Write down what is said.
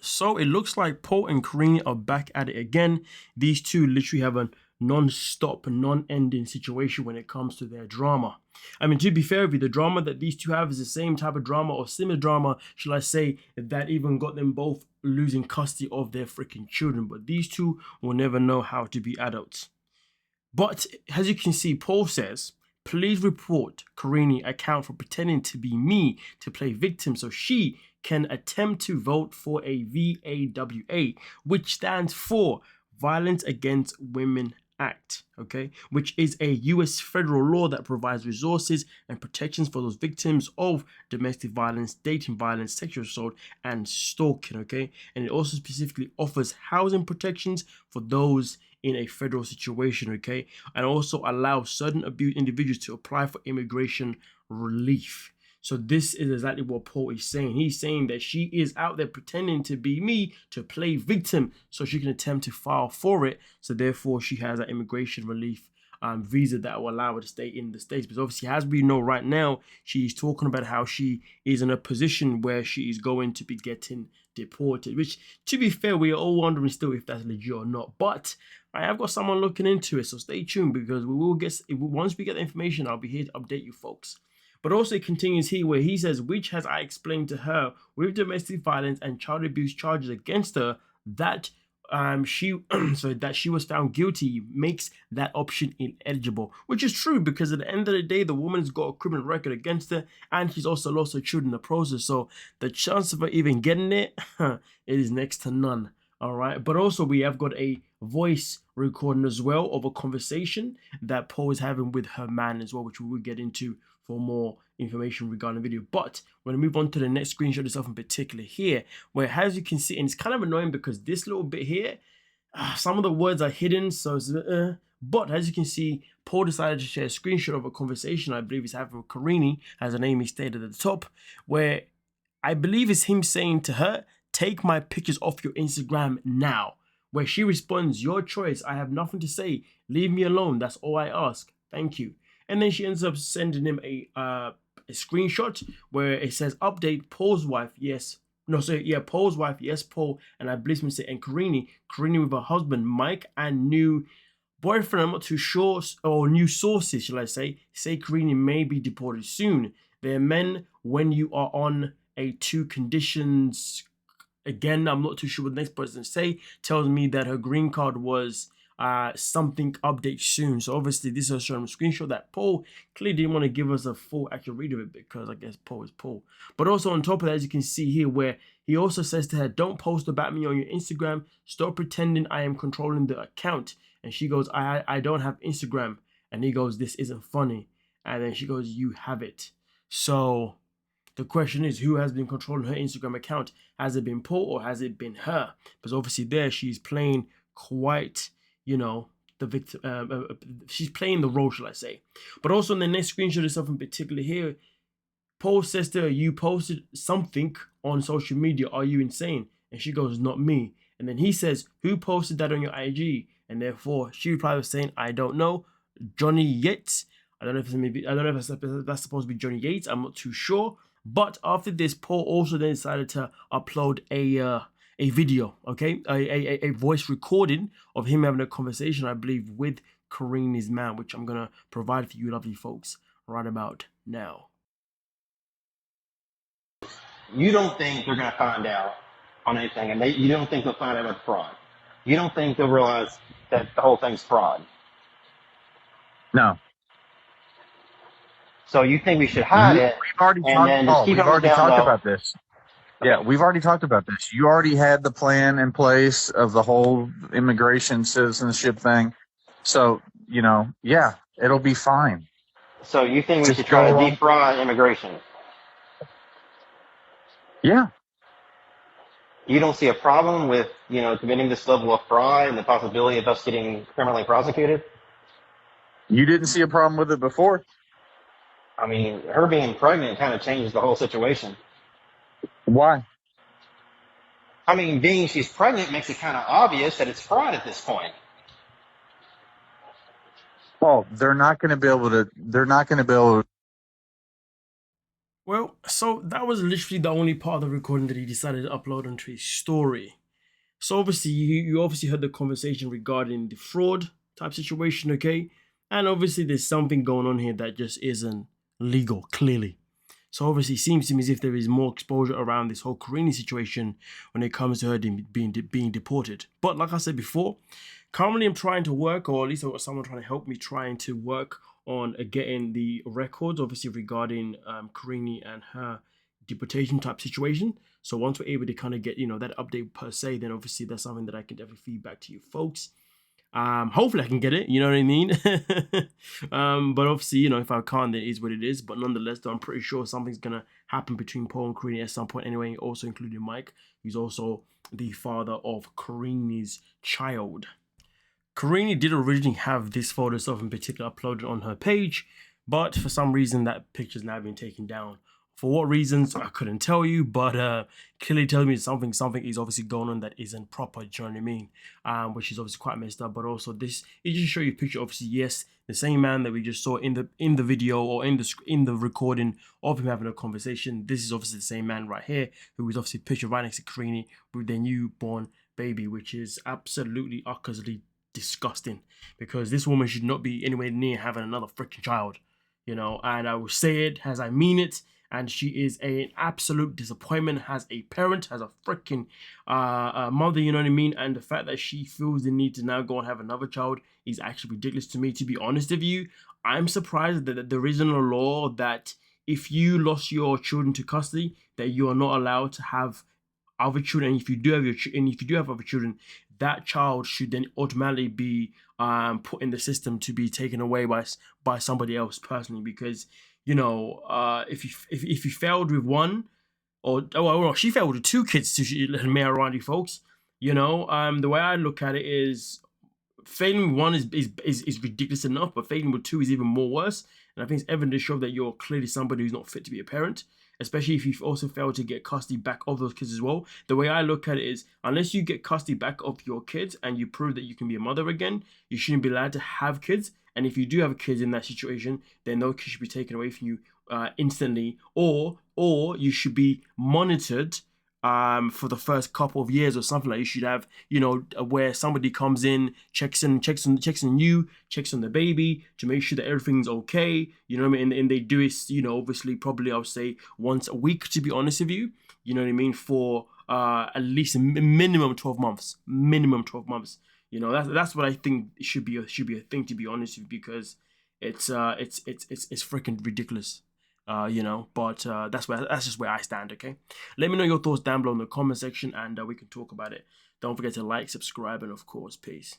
So it looks like Paul and Karine are back at it again. These two literally have a non-stop, non-ending situation when it comes to their drama. I mean, to be fair with you, the drama that these two have is the same type of drama or similar drama, shall I say, that even got them both losing custody of their freaking children. But these two will never know how to be adults. But as you can see, Paul says, please report Karine account for pretending to be me to play victim so she can attempt to vote for a VAWA, which stands for Violence Against Women Act, okay, which is a US federal law that provides resources and protections for those victims of domestic violence, dating violence, sexual assault, and stalking, okay, and it also specifically offers housing protections for those in a federal situation, okay, and also allows certain abused individuals to apply for immigration relief. So this is exactly what Paul is saying. He's saying that she is out there pretending to be me to play victim so she can attempt to file for it. So therefore she has that immigration relief visa that will allow her to stay in the States. But obviously, as we know right now, she's talking about how she is in a position where she is going to be getting deported, which, to be fair, we are all wondering still if that's legit or not. But I have got someone looking into it, so stay tuned because we will get, once we get the information, I'll be here to update you folks. But also it continues here where he says, which has I explained to her with domestic violence and child abuse charges against her that she that she was found guilty makes that option ineligible, which is true because at the end of the day, the woman's got a criminal record against her and she's also lost her children in the process. So the chance of her even getting it, it is next to none. All right. But also we have got a voice recording as well of a conversation that Paul is having with her man as well, which we will get into for more information regarding the video. But we're going to move on to the next screenshot itself in particular here, where as you can see, and it's kind of annoying because this little bit here, some of the words are hidden. So it's, but as you can see, Paul decided to share a screenshot of a conversation I believe he's having with Karine, as her name is stated at the top, where I believe it's him saying to her, take my pictures off your Instagram now. Where she responds, your choice. I have nothing to say. Leave me alone. That's all I ask. Thank you. And then she ends up sending him a screenshot where it says, update, Paul's wife, yes. No, so yeah, Paul's wife, yes, Paul. And I believe him say, and Karine with her husband, Mike, and new boyfriend, I'm not too sure, or new sources, shall I say Karine may be deported soon. They're men when you are on a two conditions. Again, I'm not too sure what the next person say. Tells me that her green card was something update soon. So obviously this is showing a screenshot that Paul clearly didn't want to give us a full accurate read of it because I guess Paul is Paul. But also on top of that, as you can see here, where he also says to her, don't post about me on your Instagram. Stop pretending I am controlling the account. And she goes, I don't have Instagram. And he goes, this isn't funny. And then she goes, you have it. So the question is, who has been controlling her Instagram account? Has it been Paul or has it been her? Because obviously there she's playing quite, you know, the victim. She's playing the role, shall I say. But also in the next screenshot itself in particular here, Paul says to her, you posted something on social media. Are you insane? And she goes, not me. And then he says, who posted that on your IG? And therefore she replied with saying, I don't know. Johnny Yates. I don't know if that's supposed to be Johnny Yates. I'm not too sure. But after this, Paul also then decided to upload a video, okay, a voice recording of him having a conversation, I believe, with Karine's man, which I'm gonna provide for you, lovely folks, right about now. You don't think they're gonna find out on anything, and you don't think they'll find out about fraud. You don't think they'll realize that the whole thing's fraud. No. So you think we should hide it? We've already talked about this. Okay. Yeah, we've already talked about this. You already had the plan in place of the whole immigration citizenship thing. So, you know, yeah, it'll be fine. So you think we should try to defraud immigration? Yeah. You don't see a problem with, you know, committing this level of fraud and the possibility of us getting criminally prosecuted? You didn't see a problem with it before? I mean, her being pregnant kind of changes the whole situation. Why? I mean, being she's pregnant makes it kind of obvious that it's fraud at this point. Well, they're not going to be able to. Well, so that was literally the only part of the recording that he decided to upload onto his story. So obviously, you obviously heard the conversation regarding the fraud type situation, okay? And obviously, there's something going on here that just isn't legal, clearly. So obviously, it seems to me as if there is more exposure around this whole Karine situation when it comes to her being deported. But like I said before, currently I'm trying to work, or at least I've got someone trying to help me trying to work on getting the records, obviously regarding Karine and her deportation type situation. So once we're able to kind of get, that update per se, then obviously that's something that I can definitely feed back to you folks. Hopefully I can get it, you know what I mean? But obviously, if I can't, it is what it is. But nonetheless, though, I'm pretty sure something's gonna happen between Paul and Karine at some point anyway, also including Mike, who's also the father of Karine's child. Karine did originally have this photo stuff in particular uploaded on her page, but for some reason that picture's now been taken down. For what reasons, I couldn't tell you, but clearly tells me something is obviously going on that isn't proper, do you know what I mean? Which is obviously quite messed up, but also this, it just show you a picture, obviously, yes, the same man that we just saw in the video or in the recording of him having a conversation. This is obviously the same man right here, who was obviously pictured right next to Karine with their newborn baby, which is absolutely, utterly disgusting, because this woman should not be anywhere near having another freaking child, and I will say it as I mean it. And she is an absolute disappointment as a parent, as a freaking mother, you know what I mean? And the fact that she feels the need to now go and have another child is actually ridiculous to me, to be honest with you. I'm surprised that there isn't a law that if you lost your children to custody, that you are not allowed to have other children. And if you do have other children, that child should then automatically be put in the system to be taken away by somebody else personally, because if you failed with one, or she failed with 2 kids to marry around you folks, the way I look at it is failing with 1 is ridiculous enough, but failing with 2 is even more worse. And I think it's evident to show that you're clearly somebody who's not fit to be a parent, especially if you've also failed to get custody back of those kids as well. The way I look at it is, unless you get custody back of your kids and you prove that you can be a mother again, you shouldn't be allowed to have kids. And if you do have kids in that situation, then those kids should be taken away from you instantly, or you should be monitored for the first couple of years or something. Like you should have, where somebody comes in, checks on you, checks on the baby to make sure that everything's okay. You know what I mean? And they do it, obviously, probably I would say once a week, to be honest with you. You know what I mean? For at least a minimum 12 months. Minimum 12 months. That's what I think should be a thing, to be honest with you, because it's freaking ridiculous. But that's just where I stand, okay? Let me know your thoughts down below in the comment section, and we can talk about it. Don't forget to like, subscribe, and of course, peace.